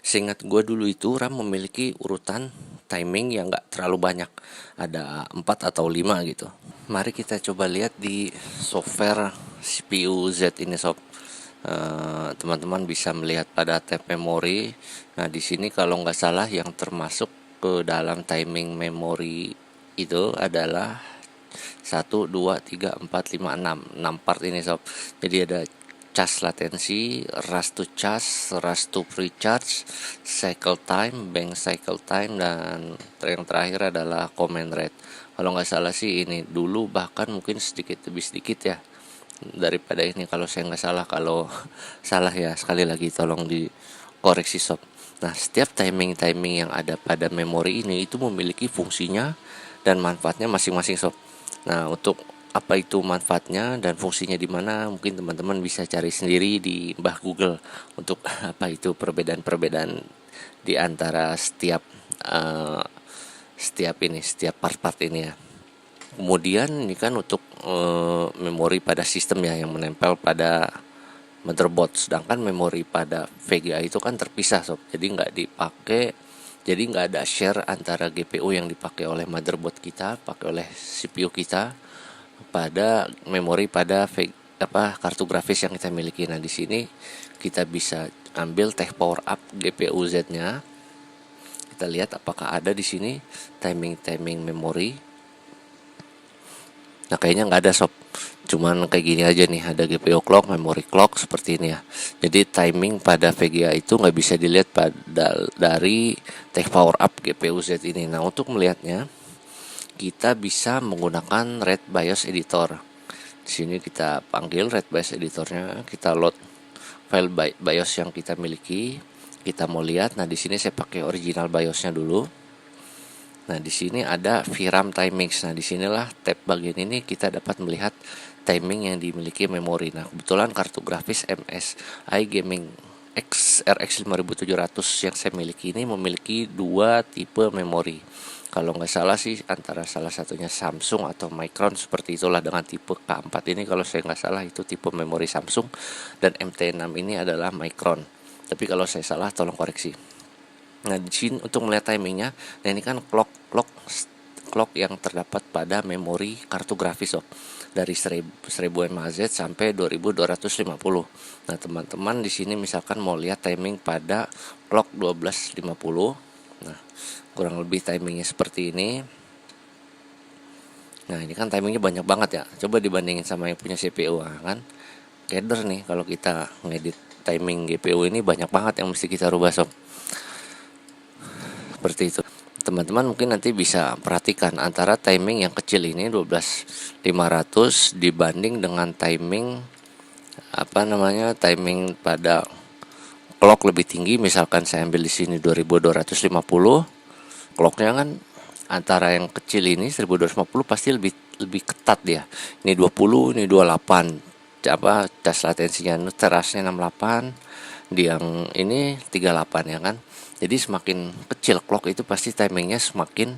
Seingat gue dulu itu RAM memiliki urutan timing yang gak terlalu banyak, ada 4 atau 5 gitu. Mari kita coba lihat di software CPU Z ini sob. Teman-teman bisa melihat pada tab memori. Nah di sini kalau nggak salah yang termasuk ke dalam timing memori itu adalah 1, 2, 3, 4, 5, 6 part ini sob. Jadi ada charge latency, rush to charge, rush to precharge, cycle time, bank cycle time, dan yang terakhir adalah command rate. Kalau nggak salah sih ini dulu, bahkan mungkin sedikit lebih sedikit ya daripada ini kalau saya nggak salah. Kalau salah ya sekali lagi tolong dikoreksi sob. Nah setiap timing yang ada pada memori ini itu memiliki fungsinya dan manfaatnya masing-masing sob. Nah untuk apa itu manfaatnya dan fungsinya di mana, mungkin teman-teman bisa cari sendiri di Mbah Google untuk apa itu perbedaan-perbedaan di antara setiap part-part ini ya. Kemudian ini kan untuk memori pada sistem ya yang menempel pada motherboard, sedangkan memori pada VGA itu kan terpisah sob. Jadi nggak ada share antara GPU yang dipakai oleh motherboard kita, pakai oleh CPU kita pada memori pada kartu grafis yang kita miliki. Nah di sini kita bisa ambil tech power up GPU Z-nya. Kita lihat apakah ada di sini timing memori. Nah kayaknya nggak ada sob, cuman kayak gini aja nih, ada GPU clock, memory clock seperti ini ya. Jadi timing pada VGA itu nggak bisa dilihat dari tech power up GPU Z ini. Nah untuk melihatnya kita bisa menggunakan Red BIOS Editor. Di sini kita panggil Red BIOS Editornya, kita load file BIOS yang kita miliki. Kita mau lihat. Nah di sini saya pakai original BIOSnya dulu. Nah, di sini ada VRAM timings. Nah, disinilah tab bagian ini kita dapat melihat timing yang dimiliki memori. Nah, kebetulan kartu grafis MSI Gaming RX 5700 yang saya miliki ini memiliki dua tipe memori. Kalau nggak salah sih antara salah satunya Samsung atau Micron, seperti itulah dengan tipe K4 ini. Kalau saya nggak salah itu tipe memori Samsung, dan MT6 ini adalah Micron. Tapi kalau saya salah tolong koreksi. Nah di sini untuk melihat timingnya, nah ini kan clock yang terdapat pada memori kartu grafis sob, dari 1000 mHz sampai 2250. Nah teman-teman di sini misalkan mau lihat timing pada clock 1250. Nah kurang lebih timingnya seperti ini. Nah ini kan timingnya banyak banget ya. Coba dibandingin sama yang punya CPU kan keder nih. Kalau kita ngedit timing GPU ini banyak banget yang mesti kita rubah sob. Seperti itu. Teman-teman mungkin nanti bisa perhatikan antara timing yang kecil ini 12500 dibanding dengan timing timing pada clock lebih tinggi. Misalkan saya ambil di sini 2250, clocknya kan antara yang kecil ini 1250 pasti lebih ketat dia. Ini 20, ini 28. Cas latensinya terasnya 68, di yang ini 38 ya kan. Jadi semakin kecil clock itu pasti timingnya semakin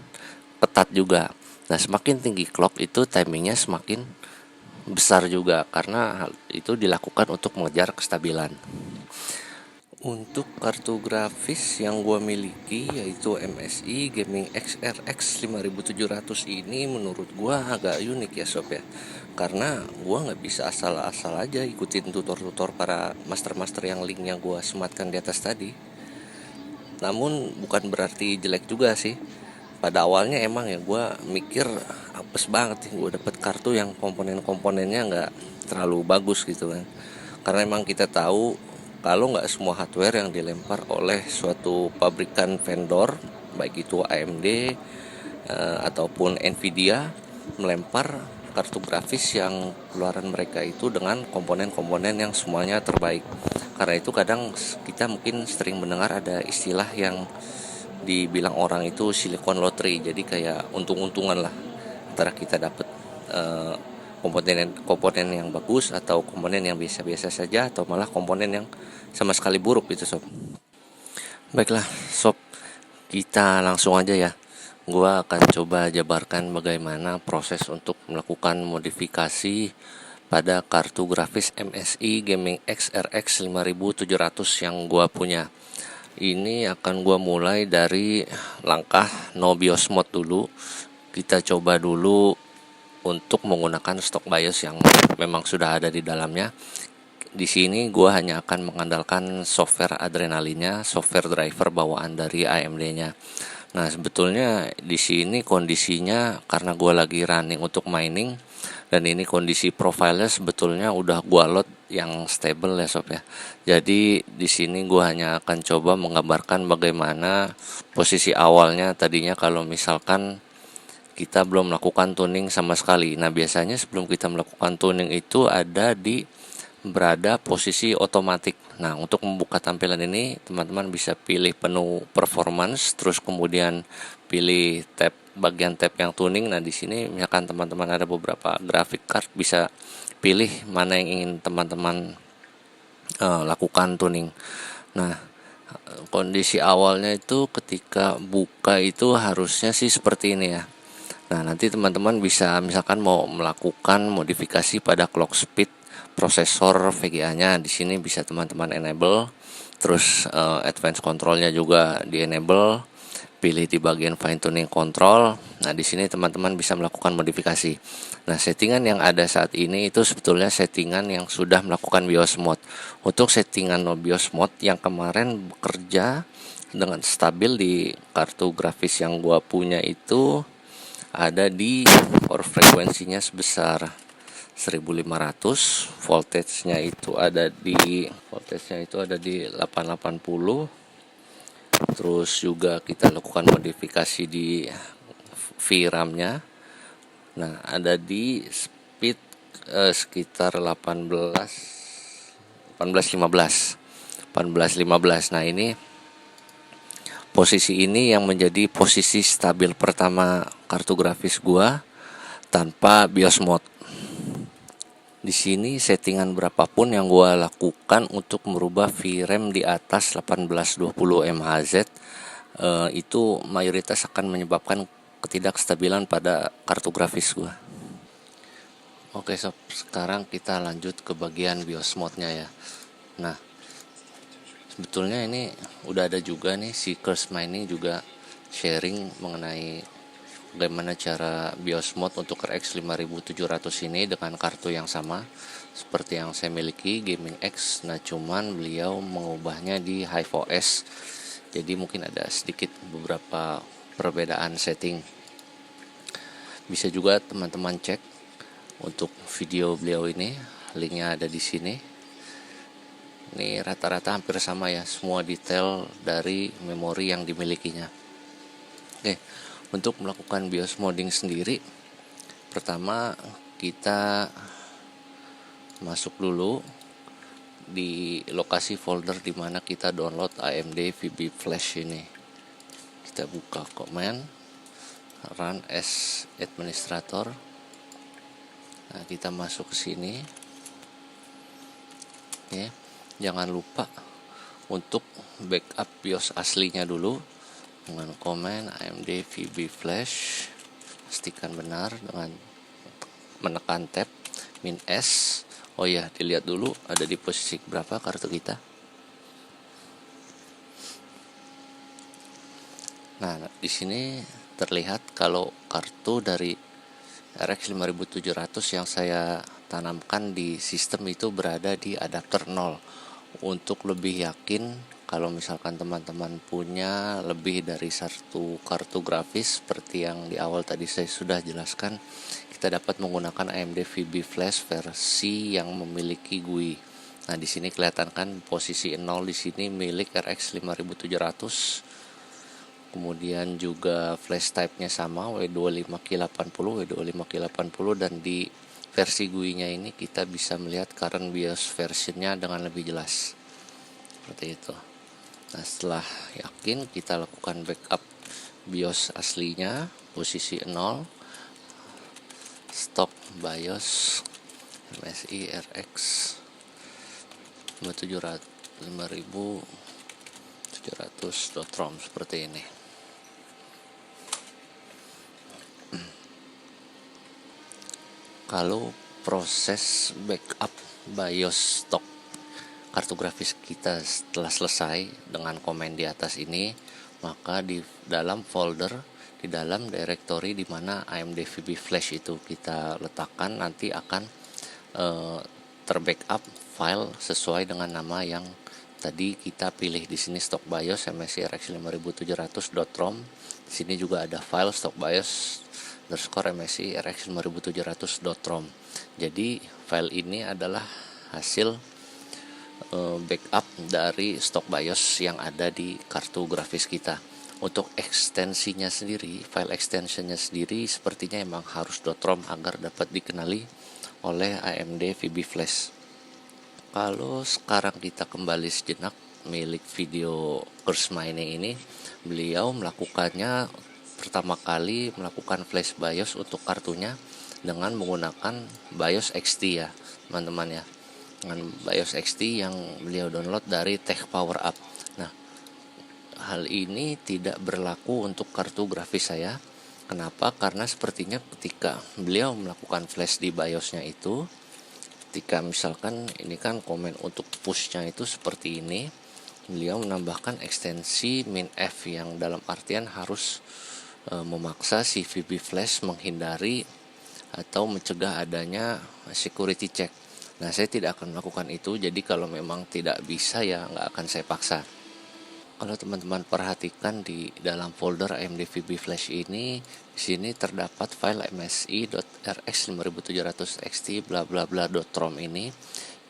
ketat juga. Nah semakin tinggi clock itu timingnya semakin besar juga, karena hal itu dilakukan untuk mengejar kestabilan. Untuk kartu grafis yang gue miliki yaitu MSI Gaming RX 5700 ini menurut gue agak unik ya sob ya. Karena gue gak bisa asal-asal aja ikutin tutor-tutor para master-master yang link yang gue sematkan di atas tadi. Namun bukan berarti jelek juga sih. Pada awalnya emang ya gue mikir apes banget nih gue dapet kartu yang komponen-komponennya gak terlalu bagus gitu kan. Karena emang kita tahu kalau nggak semua hardware yang dilempar oleh suatu pabrikan vendor, baik itu AMD ataupun Nvidia, melempar kartu grafis yang keluaran mereka itu dengan komponen-komponen yang semuanya terbaik. Karena itu kadang kita mungkin sering mendengar ada istilah yang dibilang orang itu silicon lottery. Jadi kayak untung-untungan lah antara kita dapat komponen yang bagus atau komponen yang biasa-biasa saja, atau malah komponen yang sama sekali buruk itu sob. Baiklah sob, kita langsung aja ya. Gua akan coba jabarkan bagaimana proses untuk melakukan modifikasi pada kartu grafis MSI Gaming RX 5700 yang gua punya. Ini akan gua mulai dari langkah no BIOS mode dulu. Kita coba dulu untuk menggunakan stock BIOS yang memang sudah ada di dalamnya. Di sini gua hanya akan mengandalkan software Adrenalinnya, software driver bawaan dari AMD-nya. Nah, sebetulnya di sini kondisinya karena gua lagi running untuk mining dan ini kondisi profilnya sebetulnya udah gua load yang stable ya sob ya. Jadi di sini gua hanya akan coba menggambarkan bagaimana posisi awalnya tadinya kalau misalkan kita belum melakukan tuning sama sekali. Nah, biasanya sebelum kita melakukan tuning itu ada di berada posisi otomatik. Nah, untuk membuka tampilan ini, teman-teman bisa pilih menu performance, terus kemudian pilih tab bagian tab yang tuning. Nah, di sini misalkan teman-teman ada beberapa graphic card, bisa pilih mana yang ingin teman-teman lakukan tuning. Nah, kondisi awalnya itu ketika buka itu harusnya sih seperti ini ya. Nah, nanti teman-teman bisa misalkan mau melakukan modifikasi pada clock speed prosesor VGA-nya, di sini bisa teman-teman enable. Terus advance control-nya juga di enable. Pilih di bagian fine tuning control. Nah, di sini teman-teman bisa melakukan modifikasi. Nah, settingan yang ada saat ini itu sebetulnya settingan yang sudah melakukan BIOS mode. Untuk settingan no BIOS mode yang kemarin bekerja dengan stabil di kartu grafis yang gua punya itu ada di core frekuensinya sebesar 1500, voltage-nya itu ada di 880. Terus juga kita lakukan modifikasi di VRAM-nya. Nah, ada di speed sekitar 1815. Nah, ini posisi ini yang menjadi posisi stabil pertama kartu grafis gua tanpa BIOS mode. Di sini settingan berapapun yang gua lakukan untuk merubah VRAM di atas 1820 MHz itu mayoritas akan menyebabkan ketidakstabilan pada kartu grafis gua. Oke sob, sekarang kita lanjut ke bagian BIOS mode-nya ya. Nah, sebetulnya ini udah ada juga nih si Curse Mining juga sharing mengenai bagaimana cara BIOS mode untuk RX 5700 ini dengan kartu yang sama seperti yang saya miliki Gaming X. Nah, cuman beliau mengubahnya di HiveOS. Jadi mungkin ada sedikit beberapa perbedaan setting. Bisa juga teman-teman cek untuk video beliau ini, linknya ada di sini. Ini rata-rata hampir sama ya, semua detail dari memori yang dimilikinya. Oke, untuk melakukan BIOS modding sendiri, pertama kita masuk dulu di lokasi folder di mana kita download AMD VB Flash ini. Kita buka command run as administrator. Nah, kita masuk ke sini. Ya, jangan lupa untuk backup BIOS aslinya dulu dengan command AMD VB Flash. Pastikan benar dengan menekan tab -S. Oh ya, dilihat dulu ada di posisi berapa kartu kita. Nah, di sini terlihat kalau kartu dari RX 5700 yang saya tanamkan di sistem itu berada di adapter 0. Untuk lebih yakin, kalau misalkan teman-teman punya lebih dari satu kartu grafis seperti yang di awal tadi saya sudah jelaskan, kita dapat menggunakan AMD VB Flash versi yang memiliki GUI. Nah, di sini kelihatan kan posisi 0 di sini milik RX 5700. Kemudian juga flash type-nya sama W25K80, W25K80, dan di versi GUI-nya ini kita bisa melihat current BIOS versionnya dengan lebih jelas. Seperti itu. Nah, setelah yakin kita lakukan backup BIOS aslinya, posisi 0, stock BIOS MSI RX 5700.rom seperti ini. Kalau proses backup BIOS stock kartu grafis kita telah selesai dengan komen di atas ini, maka di dalam folder, di dalam directory di mana AMD VB Flash itu kita letakkan, nanti akan terbackup file sesuai dengan nama yang tadi kita pilih. Di sini stock BIOS MSI RX 5700.rom. Di sini juga ada file stock BIOS _MSI RX 5700.rom. Jadi file ini adalah hasil backup dari stok BIOS yang ada di kartu grafis kita. Untuk ekstensinya sendiri, file extensionnya sendiri sepertinya emang harus .rom agar dapat dikenali oleh AMD VB Flash. Kalau sekarang kita kembali sejenak milik video Curse Mining ini, beliau melakukannya pertama kali melakukan flash BIOS untuk kartunya dengan menggunakan BIOS XT ya teman-teman ya, dengan BIOS XT yang beliau download dari Tech Power Up. Nah, hal ini tidak berlaku untuk kartu grafis saya. Kenapa? Karena sepertinya ketika beliau melakukan flash di BIOSnya itu, ketika misalkan ini kan komen untuk pushnya itu seperti ini, beliau menambahkan ekstensi minf yang dalam artian harus memaksa si VB Flash menghindari atau mencegah adanya security check. Nah, saya tidak akan melakukan itu, jadi kalau memang tidak bisa ya nggak akan saya paksa. Kalau teman-teman perhatikan di dalam folder AMD VB Flash ini, di sini terdapat file msi.rx5700xt bla bla bla .rom ini.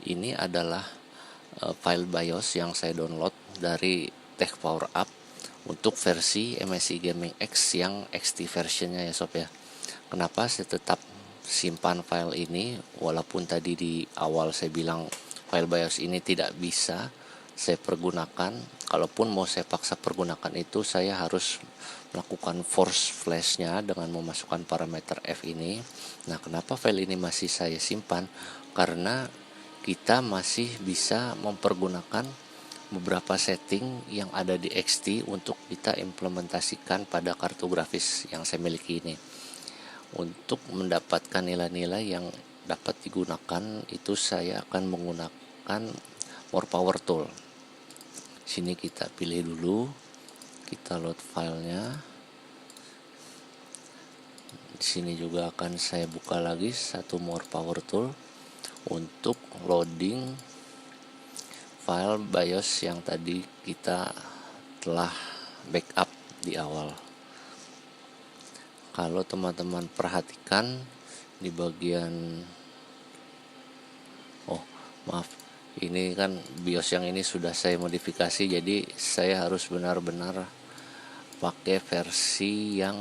Ini adalah file BIOS yang saya download dari Tech Power Up untuk versi MSI Gaming X yang XT versionnya ya sob ya. Kenapa saya tetap simpan file ini walaupun tadi di awal saya bilang file BIOS ini tidak bisa saya pergunakan. Kalaupun mau saya paksa pergunakan itu, saya harus melakukan force flashnya dengan memasukkan parameter F ini. Nah, kenapa file ini masih saya simpan? Karena kita masih bisa mempergunakan beberapa setting yang ada di XT untuk kita implementasikan pada kartu grafis yang saya miliki ini. Untuk mendapatkan nilai-nilai yang dapat digunakan itu saya akan menggunakan More Power Tool. Sini kita pilih dulu, kita load filenya. Di sini juga akan saya buka lagi satu More Power Tool untuk loading file BIOS yang tadi kita telah backup di awal. Kalau teman-teman perhatikan di bagian ini kan BIOS yang ini sudah saya modifikasi, jadi saya harus benar-benar pakai versi yang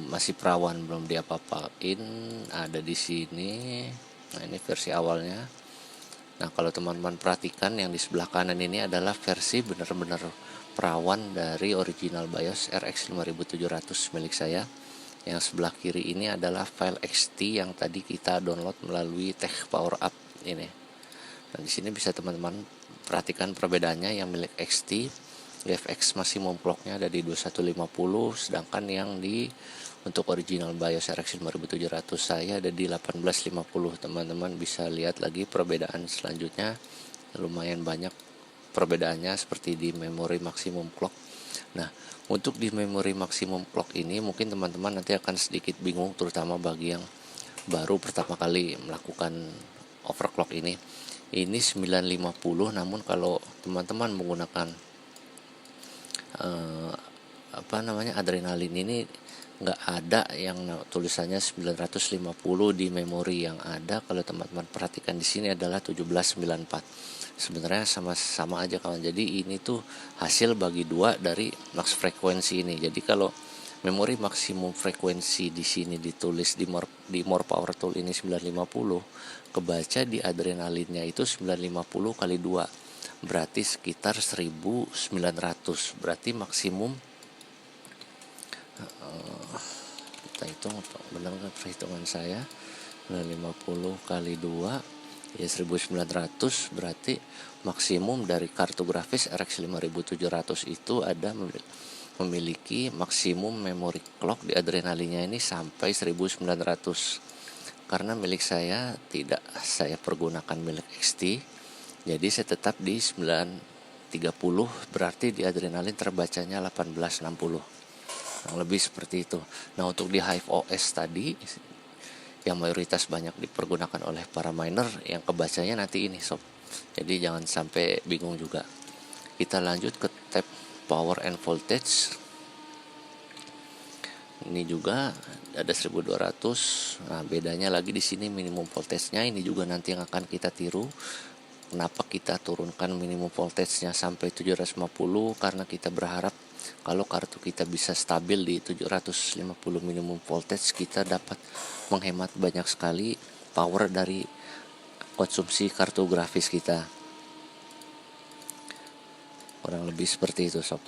masih perawan, belum diapa-apain, ada di sini. Nah, ini versi awalnya. Nah, kalau teman-teman perhatikan yang di sebelah kanan ini adalah versi benar-benar perawan dari original BIOS RX 5700 milik saya. Yang sebelah kiri ini adalah file XT yang tadi kita download melalui Tech Power Up ini. Nah, di sini bisa teman-teman perhatikan perbedaannya. Yang milik XT GFX maksimum clocknya ada di 2150, sedangkan yang untuk original BIOS RX 5700 saya ada di 1850. Teman-teman bisa lihat lagi perbedaan selanjutnya, lumayan banyak perbedaannya seperti di memori maksimum clock. Nah, untuk di memori maksimum clock ini mungkin teman-teman nanti akan sedikit bingung, terutama bagi yang baru pertama kali melakukan overclock ini. Ini 950, namun kalau teman-teman menggunakan adrenalin ini nggak ada yang tulisannya 950 di memori. Yang ada kalau teman-teman perhatikan di sini adalah 1794. Sebenarnya sama aja kawan. Jadi ini tuh hasil bagi dua dari max frekuensi ini. Jadi kalau memori maksimum frekuensi di sini ditulis di More Power Tool ini 950, kebaca di adrenalinnya itu 950 kali 2, berarti sekitar 1900. Berarti maksimum kita hitung benar kan perhitungan saya, 950 kali 2 ya 1900. Berarti maksimum dari kartu grafis RX 5700 itu ada memiliki maksimum memory clock di adrenalinnya ini sampai 1900. Karena milik saya tidak saya pergunakan milik XT, Jadi saya tetap di 930, berarti di adrenalin terbacanya 1860. Yang lebih seperti itu. Nah, untuk di Hive OS tadi yang mayoritas banyak dipergunakan oleh para miner, yang kebacanya nanti ini sob. Jadi jangan sampai bingung juga. Kita lanjut ke tab power and voltage. Ini juga ada 1200. Nah, bedanya lagi di sini minimum voltage-nya ini juga nanti yang akan kita tiru. Kenapa kita turunkan minimum voltage-nya sampai 750? Karena kita berharap kalau kartu kita bisa stabil di 750 minimum voltage, kita dapat menghemat banyak sekali power dari konsumsi kartu grafis kita. Kurang lebih seperti itu sob.